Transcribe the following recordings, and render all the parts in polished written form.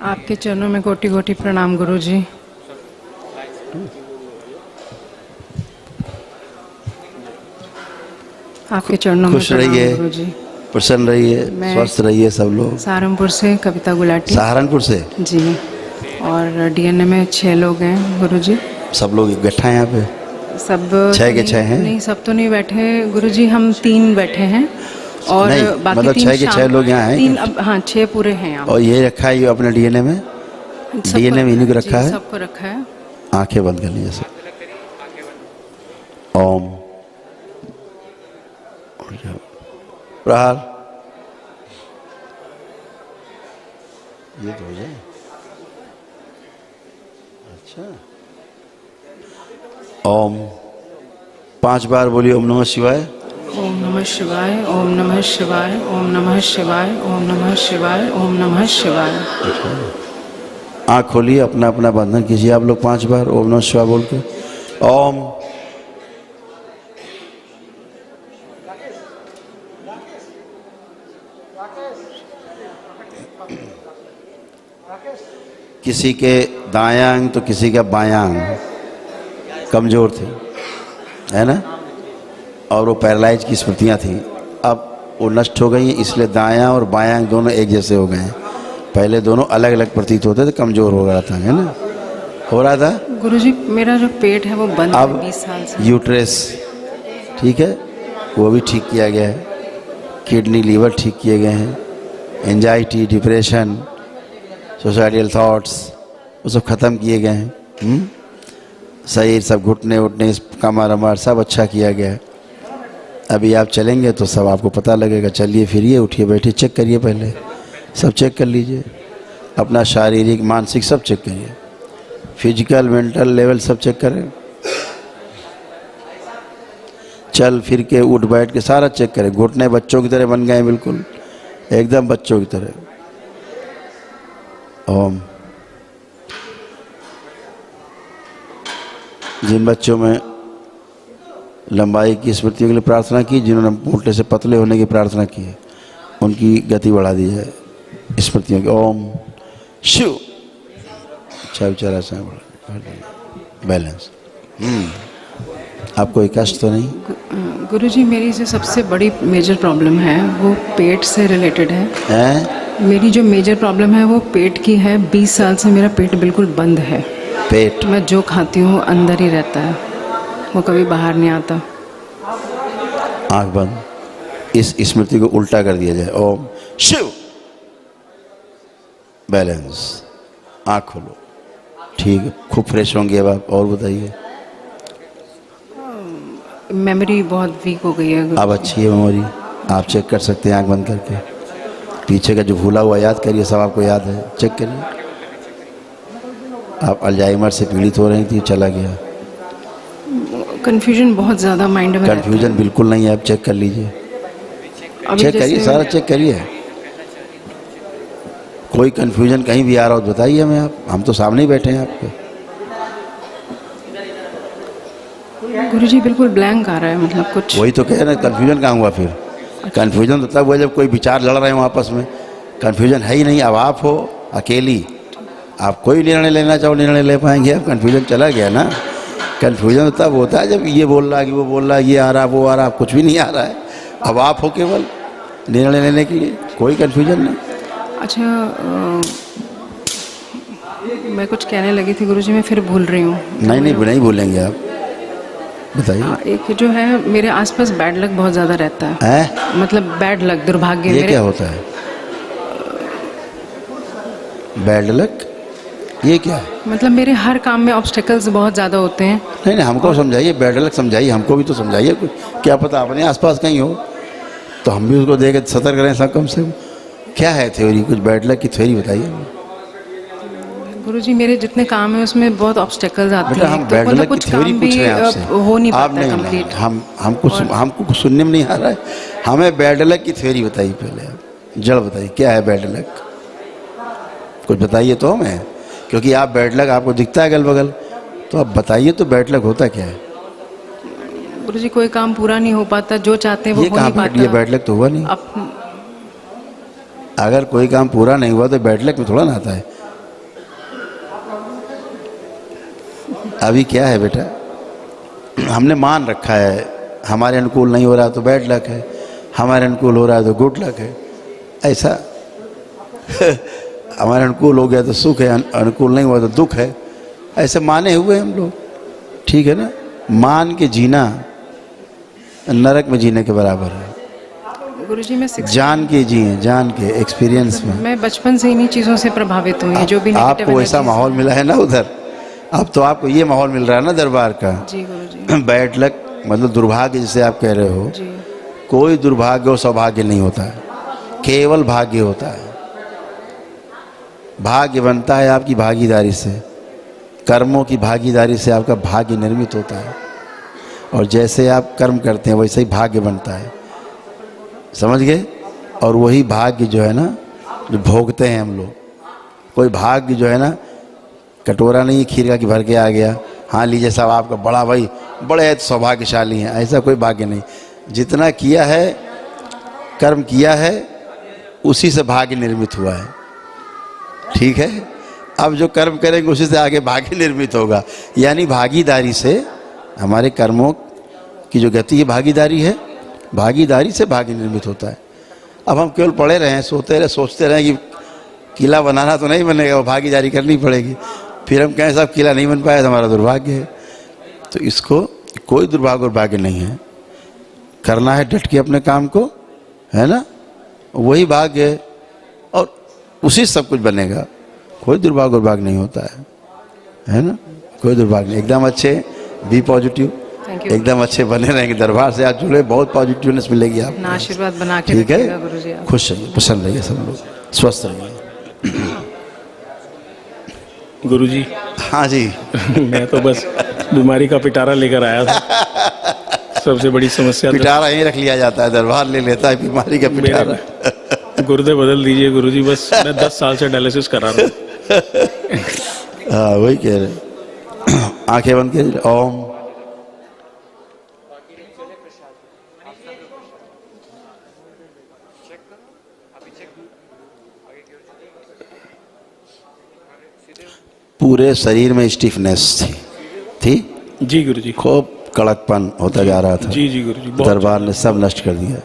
आपके चरणों में कोटि कोटि प्रणाम गुरुजी। आपके चरणों में खुश रहिए, गुरुजी। प्रसन्न रहिए, स्वस्थ रहिए सब लोग। सहारनपुर से कविता गुलाटी। सहारनपुर से जी। और डीएनए में 6 लोग हैं गुरुजी। सब लोग इकट्ठा हैं यहाँ पे? सब 6 के 6 हैं? नहीं, सब तो नहीं बैठे गुरुजी, हम 3 बैठे हैं और नहीं, बाकी मतलब 3 6 के 6 लोग यहाँ हैं? 3 अब, हाँ 6 पूरे हैं यहाँ। और ये रखा है ये अपने डीएनए में? डीएनए में इन्हीं को रखा है? सबको रखा है। आंखें बंद कर लीजिए सब। ओम प्रहार। ये तो हो जाए। अच्छा, ओम 5 बार बोलिए। ओम नमः शिवाय, ओम नमः शिवाय, ओम नमः शिवाय, ओम नमः शिवाय, ओम नमः शिवाय, ओम नमः शिवाय। आँख खोलिए, अपना अपना बंधन कीजिए आप लोग 5 बार ओम नमः शिवाय बोल के। ओम किसी के दायां अंग तो किसी का बायां अंग कमजोर थे, है ना, और वो पैरालाइज की स्मृतियां थी। अब वो नष्ट हो गई, इसलिए दायां और बायां अंग दोनों एक जैसे हो गए हैं। पहले दोनों अलग अलग प्रतीत होते थे, कमजोर हो रहा था, है ना, हो रहा था। गुरुजी मेरा जो पेट है वो बंद है 20 साल से। यूट्रेस ठीक है, वो भी ठीक किया गया है। किडनी लीवर ठीक किए गए हैं। एंजाइटी, डिप्रेशन, सोसाइटल थॉट्स वो सब ख़त्म किए गए हैं। शरीर सब घुटने उठने कमर अमर सब अच्छा किया गया है। अभी आप चलेंगे तो सब आपको पता लगेगा। चलिए फिरिए, उठिए, बैठिए, चेक करिए, पहले सब चेक कर लीजिए। अपना शारीरिक मानसिक सब चेक करिए, फिजिकल मेंटल लेवल सब चेक करें। चल फिर के उठ बैठ के सारा चेक करें। घुटने बच्चों की तरह बन गए, बिल्कुल एकदम बच्चों की तरह। ओम। जिन बच्चों में लंबाई की स्मृतियों के लिए प्रार्थना की, जिन्होंने मोटे से पतले होने की प्रार्थना की है, उनकी गति बढ़ा दी जाए स्मृतियों की। ओम शिव। अच्छा विचारा से बैलेंस। आपको कोई कष्ट तो नहीं? गुरुजी मेरी जो सबसे बड़ी मेजर प्रॉब्लम है वो पेट से रिलेटेड है। मेरी जो मेजर प्रॉब्लम है वो पेट की है। 20 साल से मेरा पेट बिल्कुल बंद है। पेट मैं जो खाती हूँ अंदर ही रहता है, वो कभी बाहर नहीं आता। आंख बंद, इस स्मृति को उल्टा कर दिया जाए। ओम शिव। बैलेंस। आंख खोलो, ठीक है, खूब फ्रेश होंगे अब आप। और बताइए। मेमोरी बहुत वीक हो गई है। अब अच्छी है मेमोरी, आप चेक कर सकते हैं आंख बंद करके। पीछे का जो भूला हुआ याद करिए, सब आपको याद है, चेक करिए। आप अल्जाइमर से पीड़ित हो रही थी, चला गया। कंफ्यूजन बहुत ज़्यादा माइंड में। कंफ्यूजन बिल्कुल नहीं है, आप चेक कर लीजिए, चेक करिए, सारा चेक करिए। कोई कंफ्यूजन कहीं भी आ रहा हो तो बताइए हमें आप, हम तो सामने ही बैठे हैं आपके। गुरुजी बिल्कुल ब्लैंक आ रहा है, मतलब कुछ। वही तो कह रहे हैं, कंफ्यूजन कहाँ हुआ फिर? कंफ्यूजन तो तब हुआ जब कोई विचार लड़ रहे हो आपस में। कंफ्यूजन है ही नहीं। अब आप हो अकेली, आप कोई निर्णय लेना चाहो निर्णय ले पाएंगे आप? कंफ्यूजन चला गया ना। कंफ्यूजन तो तब होता है जब ये बोल रहा है कि वो बोल रहा है, ये आ रहा वो आ रहा, कुछ भी नहीं आ रहा है। अब आप हो केवल निर्णय लेने के लिए, कोई कंफ्यूजन नहीं। अच्छा, मैं कुछ कहने लगी थी गुरुजी, मैं फिर भूल रही हूँ। नहीं भूलेंगे आप, बताइए। एक जो है मेरे आसपास बैड लक बहुत ज़्यादा रहता है। मतलब बैड लक, दुर्भाग्य। ये क्या होता है बैड लक? ये क्या है? मतलब मेरे हर काम में ऑब्स्टेकल्स बहुत ज़्यादा होते हैं। नहीं हमको समझाइए, बैड लक समझाइए, हमको भी तो समझाइए कुछ। क्या पता अपने आसपास कहीं हो तो हम भी उसको देख सतर्क रहें सब कम से कम। क्या है थ्योरी, कुछ बैड लक की थ्योरी बताइए। गुरुजी मेरे जितने काम है उसमें बहुत ऑब्स्टेकल्स आते हैं। हम बैड लक की थ्योरी पूछ रहे हैं आपसे, हो नहीं आप पाता कंप्लीट। हमको कुछ सुनने में नहीं आ रहा है। हमें बैड लक की थ्योरी बताइए पहले, आप जड़ बताइए क्या है बैड लक, कुछ बताइए तो हमें। क्योंकि आप बैड लक आपको दिखता है अगल बगल, तो आप बताइए तो बैड लक होता क्या है? गुरुजी कोई काम पूरा नहीं हो पाता, जो चाहते हैं वो हो नहीं पाता। ये बैड लक तो हुआ नहीं। अगर कोई काम पूरा नहीं हुआ तो बैड लक में थोड़ा ना आता है। अभी क्या है बेटा, हमने मान रखा है हमारे अनुकूल नहीं हो रहा तो बैड लक है, हमारे अनुकूल हो रहा है तो गुड लक है, ऐसा हमारे अनुकूल हो गया तो सुख है, अनुकूल नहीं हुआ तो दुख है, ऐसे माने हुए हम लोग, ठीक है ना। मान के जीना नरक में जीने के बराबर है। गुरुजी मैं जान के जिए, जान के एक्सपीरियंस में। मैं बचपन से इन्हीं चीज़ों से प्रभावित हूँ। ये जो भी आपको ऐसा माहौल मिला है ना उधर, अब तो आपको ये माहौल मिल रहा है ना दरबार का। जी गुरुजी। बैड लक मतलब दुर्भाग्य जिसे आप कह रहे हो, जी कोई दुर्भाग्य और सौभाग्य नहीं होता है, केवल भाग्य होता है। भाग्य बनता है आपकी भागीदारी से, कर्मों की भागीदारी से आपका भाग्य निर्मित होता है, और जैसे आप कर्म करते हैं वैसे ही भाग्य बनता है, समझ गए। और वही भाग्य जो है ना जो भोगते हैं हम लोग, कोई भाग्य जो है ना कटोरा नहीं खीर का कि भर के आ गया, हाँ लीजिए साहब आपका बड़ा भाई बड़े सौभाग्यशाली हैं, ऐसा कोई भाग्य नहीं। जितना किया है, कर्म किया है, उसी से भाग्य निर्मित हुआ है, ठीक है। अब जो कर्म करेंगे उसी से आगे भाग्य निर्मित होगा, यानी भागीदारी से हमारे कर्मों की जो गति है भागीदारी है, भागीदारी से भाग्य निर्मित होता है। अब हम केवल पड़े रहें, सोते रहे, सोचते रहें कि किला बनाना तो नहीं बनेगा, वो भागीदारी करनी पड़ेगी, फिर हम कहें साहब किला नहीं बन पाया तो हमारा दुर्भाग्य है। तो इसको कोई दुर्भाग्य और भाग्य नहीं है, करना है डट के अपने काम को, है ना, वही भाग्य है और उसी से सब कुछ बनेगा। कोई दुर्भाग्य और भाग्य नहीं होता है ना, कोई दुर्भाग्य नहीं। एकदम अच्छे, बी पॉजिटिव, एकदम अच्छे बने रहेंगे। दरबार से आज जुड़े, बहुत पॉजिटिवनेस मिलेगी आपको, आशीर्वाद बना के ठीक रखिएगा है। गुरुजी आप। खुश रहिए, प्रसन्न रहिए, सब लोग स्वस्थ रहिए। गुरुजी हाँ जी मैं तो बस बीमारी का पिटारा लेकर आया था। सबसे बड़ी समस्या पिटारा यहीं रख लिया जाता है, दरबार ले लेता है बीमारी का पिटारा। गुर्दे बदल दीजिए गुरुजी, बस मैं 10 साल से डायलिसिस करा रहा हूँ। हाँ वही कह रहे। आंखें बंद कीजिए। ओम पूरे शरीर में स्टिफनेस थी जी गुरुजी, खूब कड़कपन होता जा रहा था। जी जी गुरुजी, दरबार ने सब नष्ट कर दिया।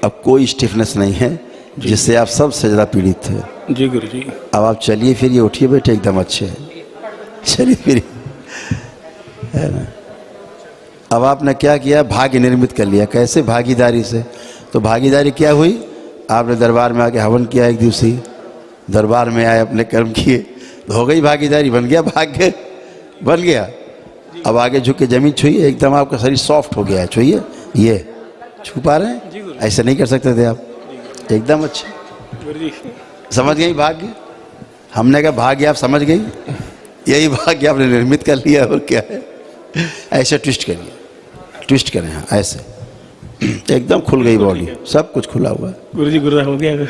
अब कोई स्टिफनेस नहीं है, जिससे आप सबसे ज़्यादा पीड़ित थे। जी गुरुजी। अब आप चलिए फिरिए, उठिए बैठे, एकदम अच्छे हैं, चलिए फिरिए, है ना। अब आपने क्या किया, भाग्य निर्मित कर लिया। कैसे? भागीदारी से। तो भागीदारी क्या हुई, आपने दरबार में आके हवन किया, एक दिवसीय दरबार में आए, अपने कर्म किए, तो हो गई भागीदारी, बन गया भाग्य, बन गया। अब आगे झुक के जमीन छुइए, एकदम आपका शरीर सॉफ्ट हो गया है। छुइए, ये छू पा रहे हैं, ऐसे नहीं कर सकते थे आप, एकदम अच्छे। समझ गई भाग्य? हमने कहा भाग्य आप समझ गई, यही भाग्य आपने निर्मित कर लिया, और क्या है। ऐसे ट्विस्ट करिए, ट्विस्ट करें, हाँ ऐसे, एकदम खुल गई बॉडी, सब कुछ खुला हुआ है। गुरुजी गुर्दा हो गया।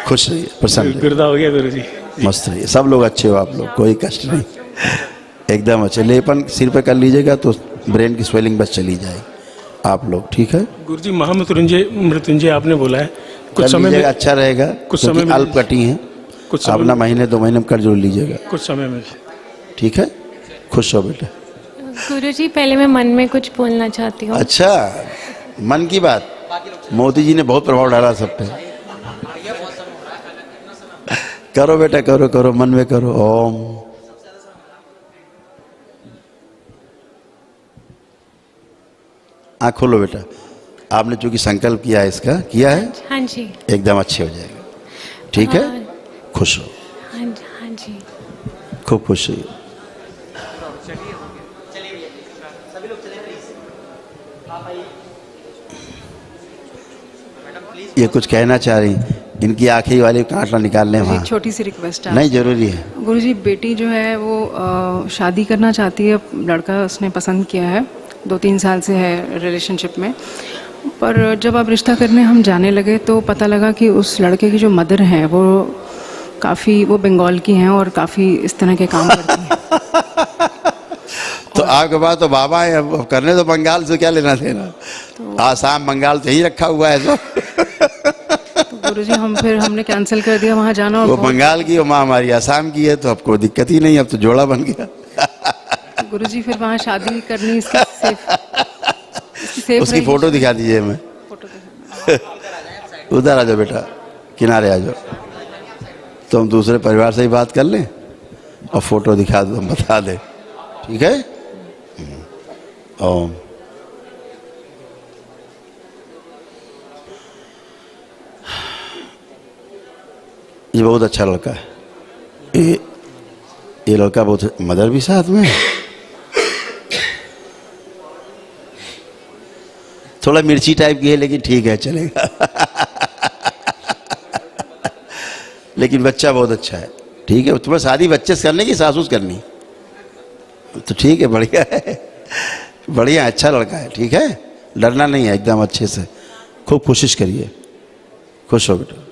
खुश रहिए, प्रसन्न रहिए, गुर्दा हो गया गुरुजी। मस्त रहिए, सब लोग अच्छे हो, आप लोग कोई कष्ट नहीं, एकदम अच्छे। लेपन सिर पे कर लीजिएगा तो ब्रेन की स्वेलिंग बस चली जाए, आप लोग ठीक है। गुरुजी महामृत्युंजय आपने बोला है, कुछ समय में अच्छा रहेगा, कुछ समय में अल्प कटी है, कुछ अपना महीने 2 महीने में कर जरूर लीजिएगा, कुछ समय में, ठीक है। खुश हो बेटा। गुरुजी पहले मैं मन में कुछ बोलना चाहती हूँ। अच्छा, मन की बात, मोदी जी ने बहुत प्रभाव डाला सब पे। करो बेटा, करो करो, मन में करो। ओम आँख खोलो बेटा। आपने चूंकि संकल्प किया है, इसका किया है, हाँ जी, एकदम अच्छे हो जाएगा, ठीक है। खुश हो, हाँ जी, हाँ जी। खूब खुश रहिए। ये कुछ कहना चाह रही, इनकी आंखें वाले कांटना निकाल लें वहाँ। छोटी सी रिक्वेस्ट है, नहीं जरूरी है। गुरुजी बेटी जो है वो शादी करना चाहती है, लड़का उसने पसंद किया है, 2-3 साल से है रिलेशनशिप में। पर जब अब रिश्ता करने हम जाने लगे तो पता लगा कि उस लड़के की जो मदर हैं वो वो बंगाल की हैं और काफ़ी इस तरह के काम करती हैं। तो आपके पास तो बाबा है, अब करने तो बंगाल से क्या लेना देना, आसाम बंगाल तो यही रखा हुआ है सब। गुरुजी हमने कैंसिल कर दिया वहाँ जाना। और वो बंगाल की और माँ हमारी आसाम की है, तो अब कोई दिक्कत ही नहीं, अब तो जोड़ा बन गया। गुरुजी फिर वहाँ शादी करनी इसकी सेफ उसकी रहेगी। फोटो दिखा दीजिए हमें। फोटो दिखा। उधर आ जाओ बेटा, किनारे आ जाओ, तो हम दूसरे परिवार से ही बात कर लें और फोटो दिखा दो, हम बता दें, ठीक है। ओम। ये बहुत अच्छा लड़का है। ये लड़का बहुत, मदर भी साथ में है। थोड़ा मिर्ची टाइप की है लेकिन ठीक है, चलेगा। लेकिन बच्चा बहुत अच्छा है, ठीक है। तुम्हें शादी बच्चे से करने की, सासू से करनी, तो ठीक है, बढ़िया है, बढ़िया, अच्छा लड़का है, ठीक है। डरना नहीं है, एकदम अच्छे से, खूब कोशिश करिए, खुश हो बेटा।